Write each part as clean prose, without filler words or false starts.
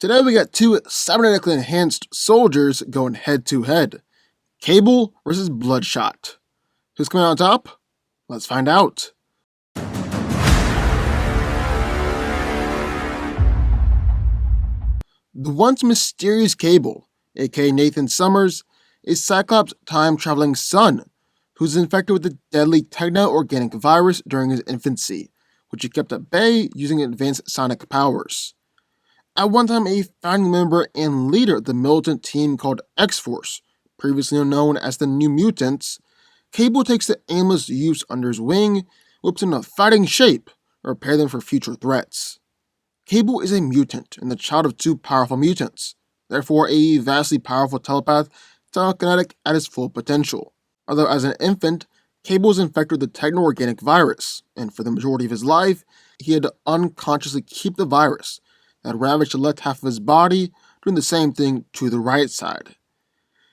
Today we got two cybernetically enhanced soldiers going head to head. Cable versus Bloodshot. Who's coming out on top? Let's find out. The once mysterious Cable, aka Nathan Summers, is Cyclops' time-traveling son, who's infected with the deadly techno-organic virus during his infancy, which he kept at bay using advanced sonic powers. At one time a founding member and leader of the militant team called X-Force, previously known as the New Mutants, Cable takes the aimless youths under his wing, whips them into fighting shape, and prepare them for future threats. Cable is a mutant and the child of two powerful mutants, therefore a vastly powerful telepath, telekinetic at his full potential. Although as an infant, Cable was infected with the techno-organic virus, and for the majority of his life, he had to unconsciously keep the virus that ravaged the left half of his body, doing the same thing to the right side.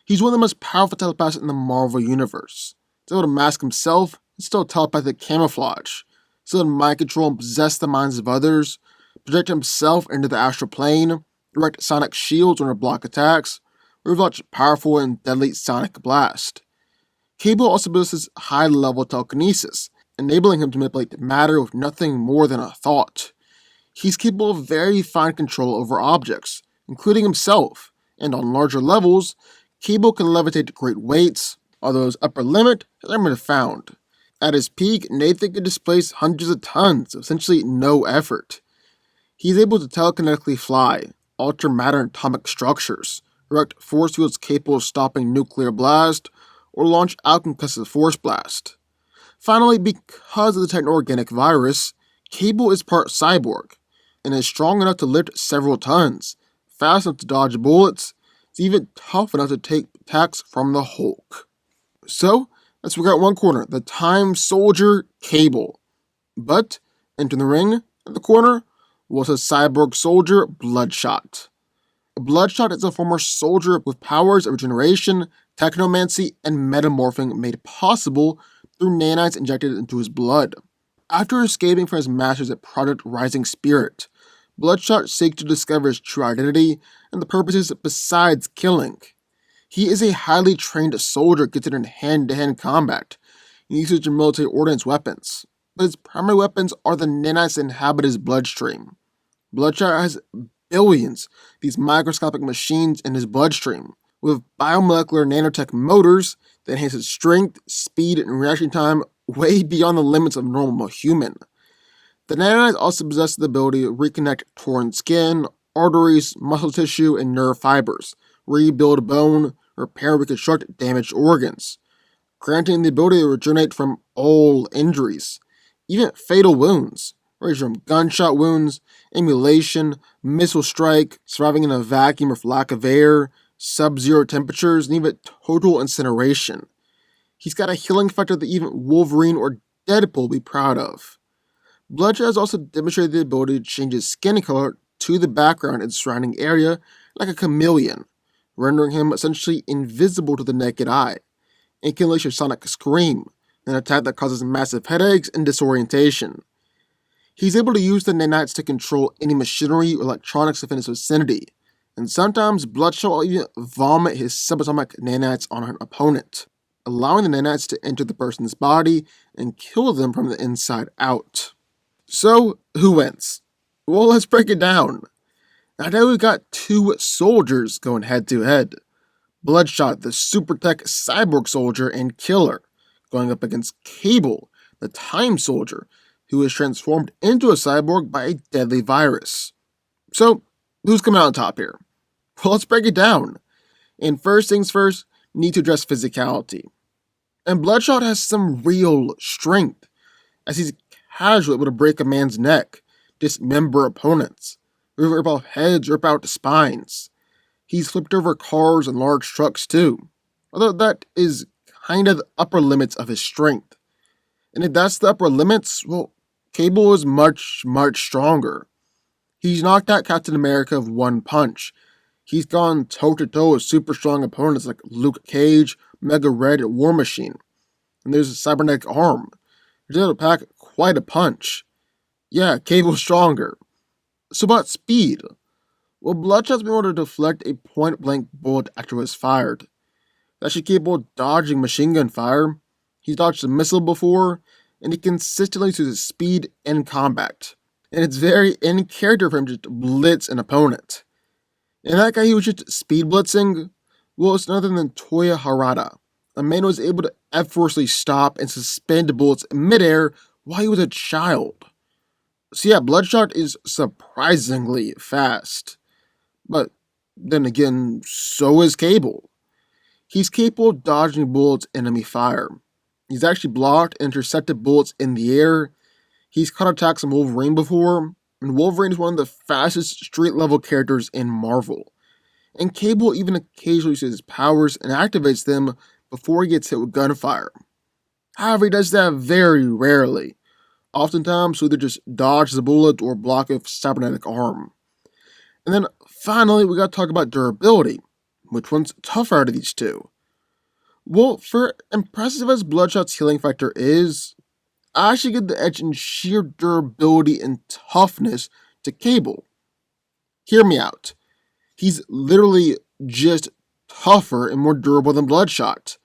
He's one of the most powerful telepaths in the Marvel Universe. He's able to mask himself and still telepathic camouflage, still to mind control and possess the minds of others, project himself into the astral plane, direct sonic shields or block attacks, or launch powerful and deadly sonic blast. Cable also possesses high-level telekinesis, enabling him to manipulate matter with nothing more than a thought. He's capable of very fine control over objects, including himself, and on larger levels, Cable can levitate great weights, although his upper limit has never been found. At his peak, Nathan can displace hundreds of tons with essentially no effort. He's able to telekinetically fly, alter matter and atomic structures, direct force fields capable of stopping nuclear blast, or launch out concussive force blast. Finally, because of the techno-organic virus, Cable is part cyborg, and is strong enough to lift several tons, fast enough to dodge bullets, is even tough enough to take attacks from the Hulk. So, let's figure out one corner, the Time Soldier Cable. But, entering the ring, at the corner, was a cyborg soldier, Bloodshot. Bloodshot is a former soldier with powers of regeneration, technomancy, and metamorphing made possible through nanites injected into his blood. After escaping from his masters at Project Rising Spirit, Bloodshot seeks to discover his true identity and the purposes besides killing. He is a highly trained soldier considered in hand-to-hand combat, and uses military ordnance weapons, but his primary weapons are the nanites that inhabit his bloodstream. Bloodshot has billions of these microscopic machines in his bloodstream, with biomolecular nanotech motors that enhance his strength, speed, and reaction time way beyond the limits of normal human. The nanites also possess the ability to reconnect torn skin, arteries, muscle tissue, and nerve fibers, rebuild bone, repair and reconstruct damaged organs, granting the ability to regenerate from all injuries, even fatal wounds, ranging from gunshot wounds, emulation, missile strike, surviving in a vacuum or lack of air, sub-zero temperatures, and even total incineration. He's got a healing factor that even Wolverine or Deadpool will be proud of. Bloodshot has also demonstrated the ability to change his skin color to the background and surrounding area like a chameleon, rendering him essentially invisible to the naked eye, and can unleash a sonic scream, an attack that causes massive headaches and disorientation. He's able to use the nanites to control any machinery or electronics within his vicinity, and sometimes Bloodshot will even vomit his subatomic nanites on an opponent, allowing the nanites to enter the person's body and kill them from the inside out. So, who wins? Well, let's break it down. Now we've got two soldiers going head to head. Bloodshot, the super tech cyborg soldier and killer, going up against Cable, the time soldier, who is transformed into a cyborg by a deadly virus. So, who's coming out on top here? Well, let's break it down. And first things first, need to address physicality. And Bloodshot has some real strength, as he's casually able to break a man's neck, dismember opponents, rip off heads, rip out spines. He's flipped over cars and large trucks too, although that is kind of the upper limits of his strength. And if that's the upper limits, well, Cable is much, much stronger. He's knocked out Captain America with one punch. He's gone toe-to-toe with super strong opponents like Luke Cage, Mega Red, and War Machine. And there's a cybernetic arm. He's able to pack quite a punch. Yeah, Cable's stronger. So about speed. Well, Bloodshot's been able to deflect a point-blank bullet after it was fired. He's actually capable of dodging machine gun fire. He's dodged a missile before, and he consistently uses speed in combat. And it's very in character for him to just blitz an opponent. And that guy he was just speed blitzing, well, it's none other than Toya Harada, a man who was able to effortlessly stop and suspend bullets in midair while he was a child. So yeah, Bloodshot is surprisingly fast. But then again, so is Cable. He's capable of dodging bullets enemy fire. He's actually blocked and intercepted bullets in the air. He's caught attacks on Wolverine before, and Wolverine is one of the fastest street-level characters in Marvel. And Cable even occasionally uses his powers and activates them before he gets hit with gunfire. However, he does that very rarely. Oftentimes, he'll either just dodge the bullet or block a cybernetic arm. And then finally, we gotta talk about durability. Which one's tougher out of these two? Well, for impressive as Bloodshot's healing factor is, I actually give the edge in sheer durability and toughness to Cable. Hear me out. He's literally just tougher and more durable than Bloodshot.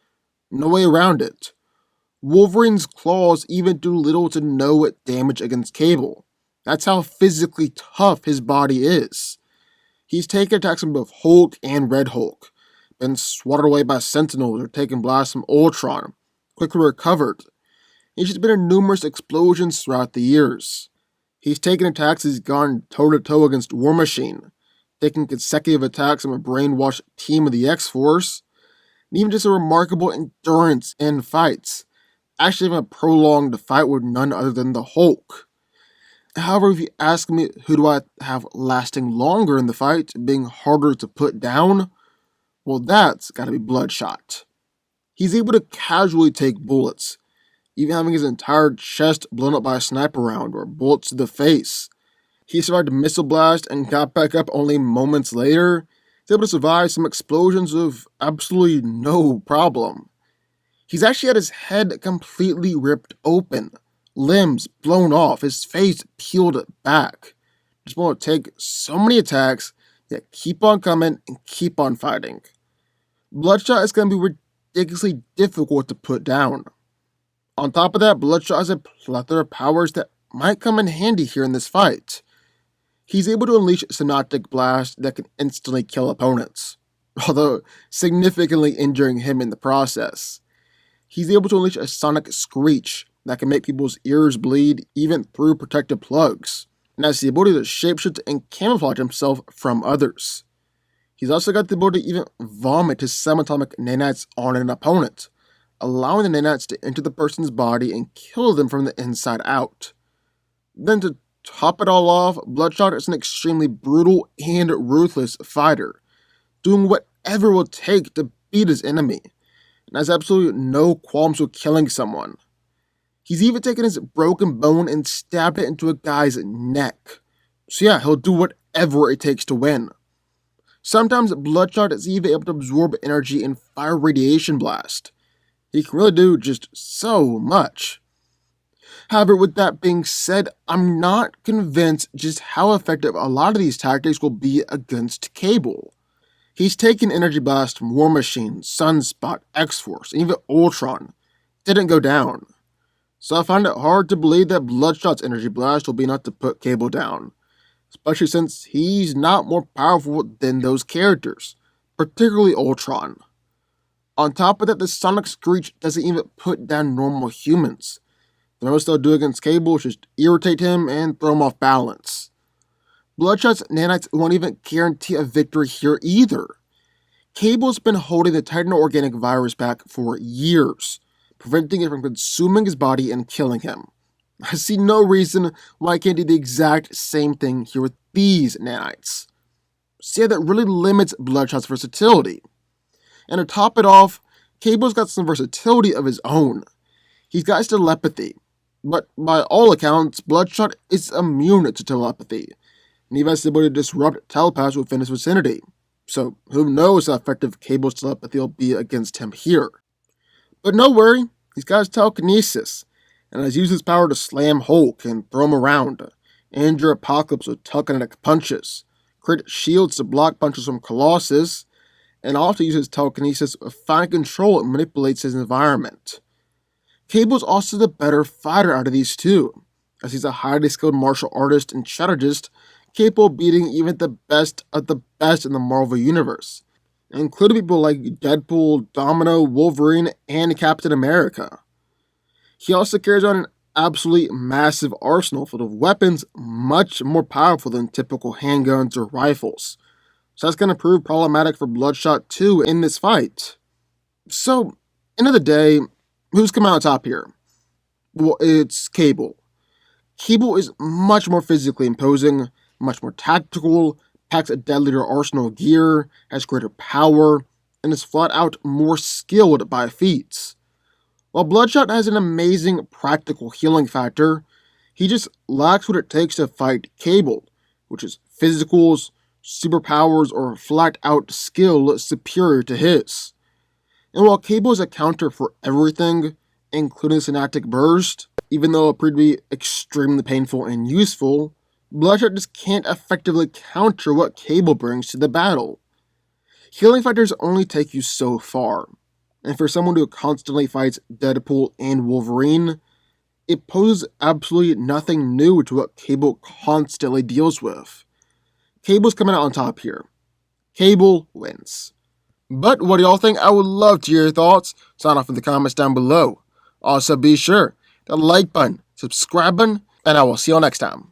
No way around it. Wolverine's claws even do little to no damage against Cable. That's how physically tough his body is. He's taken attacks from both Hulk and Red Hulk, been swatted away by Sentinels or taken blasts from Ultron, quickly recovered. He's just been in numerous explosions throughout the years. He's taken attacks as he's gone toe-to-toe against War Machine, taking consecutive attacks from a brainwashed team of the X-Force, and even just a remarkable endurance in fights, actually having a prolonged fight with none other than the Hulk. However, if you ask me who do I have lasting longer in the fight, being harder to put down, well, that's gotta be Bloodshot. He's able to casually take bullets, even having his entire chest blown up by a sniper round or bullets to the face. He survived a missile blast and got back up only moments later. He's able to survive some explosions with absolutely no problem. He's actually had his head completely ripped open, limbs blown off, his face peeled back. Just want to take so many attacks, yet keep on coming and keep on fighting. Bloodshot is going to be ridiculously difficult to put down. On top of that, Bloodshot has a plethora of powers that might come in handy here in this fight. He's able to unleash Synaptic Blast that can instantly kill opponents, although significantly injuring him in the process. He's able to unleash a Sonic Screech that can make people's ears bleed even through protective plugs, and has the ability to shapeshift and camouflage himself from others. He's also got the ability to even vomit his subatomic nanites on an opponent, allowing the nanites to enter the person's body and kill them from the inside out. Then to top it all off, Bloodshot is an extremely brutal and ruthless fighter, doing whatever it will take to beat his enemy, and has absolutely no qualms with killing someone. He's even taken his broken bone and stabbed it into a guy's neck. So yeah, he'll do whatever it takes to win. Sometimes Bloodshot is even able to absorb energy and fire radiation blast. He can really do just so much. However, with that being said, I'm not convinced just how effective a lot of these tactics will be against Cable. He's taken energy blast from War Machine, Sunspot, X-Force, and even Ultron. Didn't go down. So I find it hard to believe that Bloodshot's energy blast will be enough to put Cable down, especially since he's not more powerful than those characters, particularly Ultron. On top of that, the Sonic Screech doesn't even put down normal humans. The most they'll do against Cable is just irritate him and throw him off balance. Bloodshot's nanites won't even guarantee a victory here either. Cable's been holding the Titan organic virus back for years, preventing it from consuming his body and killing him. I see no reason why I can't do the exact same thing here with these nanites. So yeah, that really limits Bloodshot's versatility. And to top it off, Cable's got some versatility of his own. He's got his telepathy, but by all accounts, Bloodshot is immune to telepathy, and even has the ability to disrupt telepaths within his vicinity. So who knows how effective Cable's telepathy will be against him here. But no worry, he's got his telekinesis, and has used his power to slam Hulk and throw him around, injure Apocalypse with telekinetic punches, create shields to block punches from Colossus, and also uses telekinesis to find control and manipulates his environment. Cable's also the better fighter out of these two, as he's a highly skilled martial artist and strategist capable of beating even the best of the best in the Marvel Universe, including people like Deadpool, Domino, Wolverine, and Captain America. He also carries on an absolutely massive arsenal full of weapons much more powerful than typical handguns or rifles, so that's going to prove problematic for Bloodshot 2 in this fight. So, end of the day, who's come out on top here? Well, it's Cable. Cable is much more physically imposing, much more tactical, packs a deadlier arsenal of gear, has greater power, and is flat out more skilled by feats. While Bloodshot has an amazing practical healing factor, he just lacks what it takes to fight Cable, which is physicals, superpowers, or flat out skill superior to his. And while Cable is a counter for everything, including Synaptic Burst, even though it appeared to be extremely painful and useful, Bloodshot just can't effectively counter what Cable brings to the battle. Healing factors only take you so far, and for someone who constantly fights Deadpool and Wolverine, it poses absolutely nothing new to what Cable constantly deals with. Cable's coming out on top here. Cable wins. But what do y'all think? I would love to hear your thoughts. Sign off in the comments down below. Also be sure to like button, subscribe button, and I will see y'all next time.